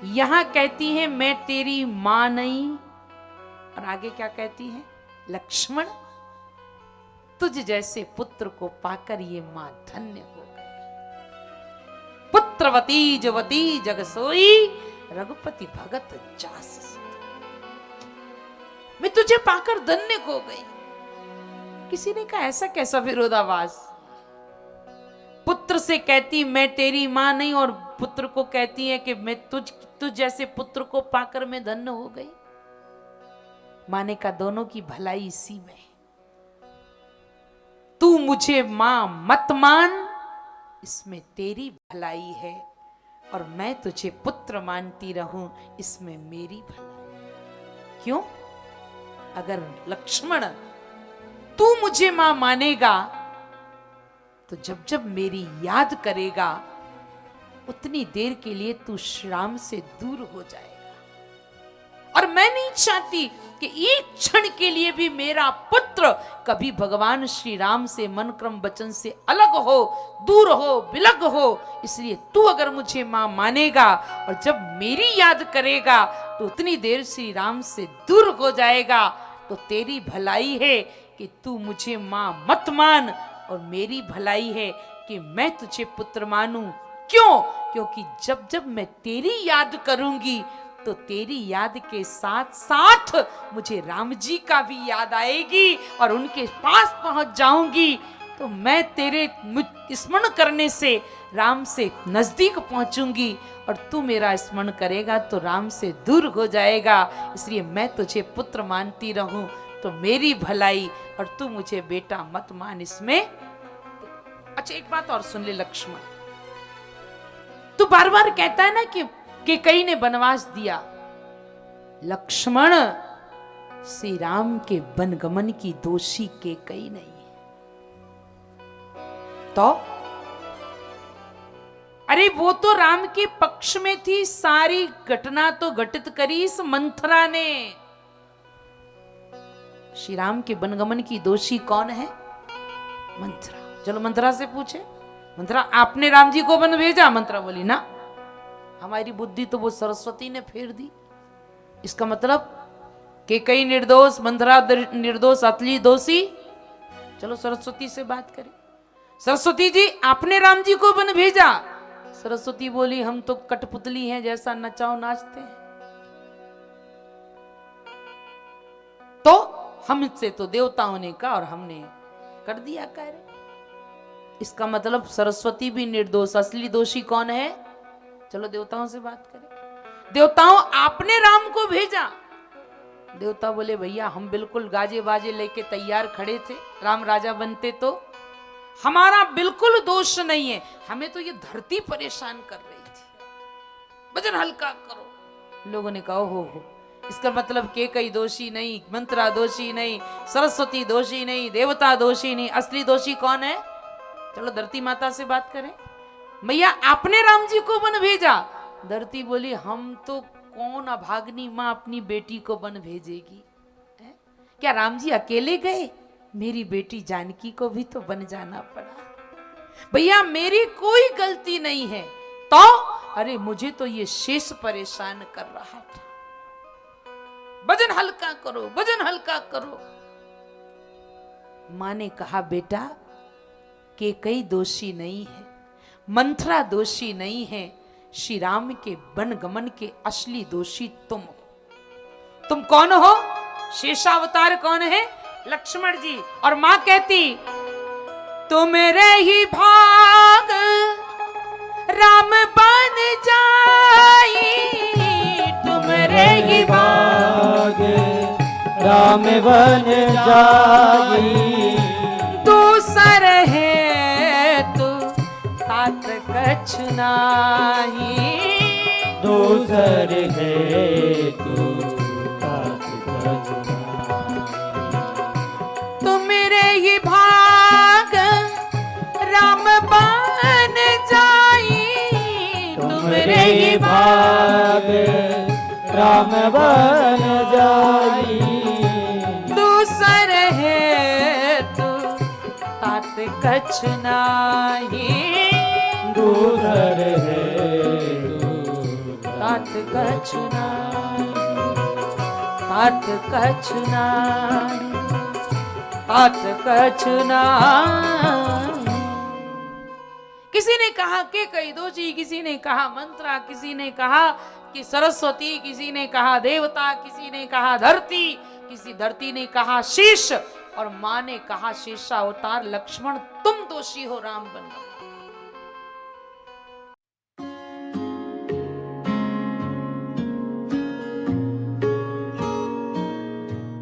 यहां कहती है मैं तेरी मां नहीं, और आगे क्या कहती है? लक्ष्मण तुझ जैसे पुत्र को पाकर ये मां धन्य हो गई। पुत्रवती जवती जग सोई, रघुपति भगत जास सोई। मैं तुझे पाकर धन्य हो गई। किसी ने कहा ऐसा कैसा विरोधाभास? पुत्र से कहती मैं तेरी मां नहीं, और पुत्र को कहती है कि मैं तुझ जैसे पुत्र को पाकर मैं धन्य हो गई। माने का दोनों की भलाई इसी में। तू मुझे मां मत मान, इसमें तेरी भलाई है, और मैं तुझे पुत्र मानती रहूं, इसमें मेरी भलाई। क्यों? अगर लक्ष्मण तू मुझे मां मानेगा तो जब जब मेरी याद करेगा उतनी देर के लिए तू श्री राम से दूर हो जाएगा। और मैं नहीं चाहती कि एक क्षण के लिए भी मेरा पुत्र कभी भगवान श्री राम से मन क्रम वचन से अलग हो, दूर हो, विलग हो। इसलिए तू अगर मुझे मां मानेगा और जब मेरी याद करेगा तो उतनी देर श्री राम से दूर हो जाएगा, तो तेरी भलाई है कि तू मुझे मां मत मान, और मेरी भलाई है कि मैं तुझे पुत्र मानूं। क्यों? क्योंकि जब जब मैं तेरी याद करूंगी तो तेरी याद के साथ साथ मुझे राम जी का भी याद आएगी, और उनके पास पहुंच जाऊंगी तो मैं तेरे स्मरण करने से राम से नजदीक पहुंचूंगी, और तू मेरा स्मरण करेगा तो राम से दूर हो जाएगा। इसलिए मैं तुझे पुत्र मानती रहूं तो मेरी भलाई, और तू मुझे बेटा मत मान, इसमें। अच्छा एक बात और सुन ले लक्ष्मण, तू बार बार कहता है ना कि कैकेयी ने वनवास दिया। लक्ष्मण श्री राम के वनगमन की दोषी कैकेयी नहीं है। तो अरे वो तो राम के पक्ष में थी, सारी घटना तो घटित करी इस मंथरा ने। श्री राम के वनगमन की दोषी कौन है? मंथरा। चलो मंथरा से पूछे, मंथरा आपने राम जी को वन भेजा? मंथरा बोली ना, हमारी बुद्धि तो वो सरस्वती ने फेर दी। इसका मतलब कैकेयी निर्दोष, मंथरा निर्दोष, अतली दोषी। चलो सरस्वती से बात करें। सरस्वती जी आपने राम जी को वन भेजा? सरस्वती बोली हम तो कठपुतली हैं, जैसा नचाओ नाचते हैं। तो हमसे तो देवताओं ने कहा और हमने कर दिया कार्य। इसका मतलब सरस्वती भी निर्दोष, असली दोषी कौन है? चलो देवताओं से बात करें। देवताओं आपने राम को भेजा? देवता बोले भैया हम बिल्कुल गाजे बाजे लेके तैयार खड़े थे, राम राजा बनते तो। हमारा बिल्कुल दोष नहीं है, हमें तो ये धरती परेशान कर रही थी, वजन हल्का करो। लोगों ने कहा हो, इसका मतलब कैकेयी दोषी नहीं, मंथरा दोषी नहीं, सरस्वती दोषी नहीं, देवता दोषी नहीं, असली दोषी कौन है? चलो धरती माता से बात करें। भैया आपने राम जी को वन भेजा? धरती बोली हम तो कौन अभाग्नि माँ अपनी बेटी को वन भेजेगी? क्या राम जी अकेले गए? मेरी बेटी जानकी को भी तो वन जाना पड़ा। भैया मेरी कोई गलती नहीं है। तो अरे मुझे तो ये शेष परेशान कर रहा था। वजन हल्का करो, वजन हल्का करो। माँ ने कहा बेटा कैकेयी दोषी नहीं है, मंथरा दोषी नहीं है, श्री राम के वनगमन के असली दोषी तुम हो। तुम कौन हो? शेषावतार कौन है? लक्ष्मण जी। और मां कहती तुमरे ही भाग राम बन जाई, तुमरे ही भाग राम बन जाई। दूसर है तू तात कछ नाही, दूसर है तू तात कछ नाही। तुमरे ही भाग राम बन जाई, तुमरे ही भाग राम बन जाई। दूसर है तू तात कछ नाही, दूसर है तू तात कछ नाही, तात कछ नाही, तात कछ नाही। किसी ने कहा के कई दोषी, किसी ने कहा मंत्रा, किसी ने कहा कि सरस्वती, किसी ने कहा देवता, किसी ने कहा धरती, किसी धरती ने कहा शीश, और मां ने कहा शेषावतार लक्ष्मण तुम दोषी हो, राम बन गए।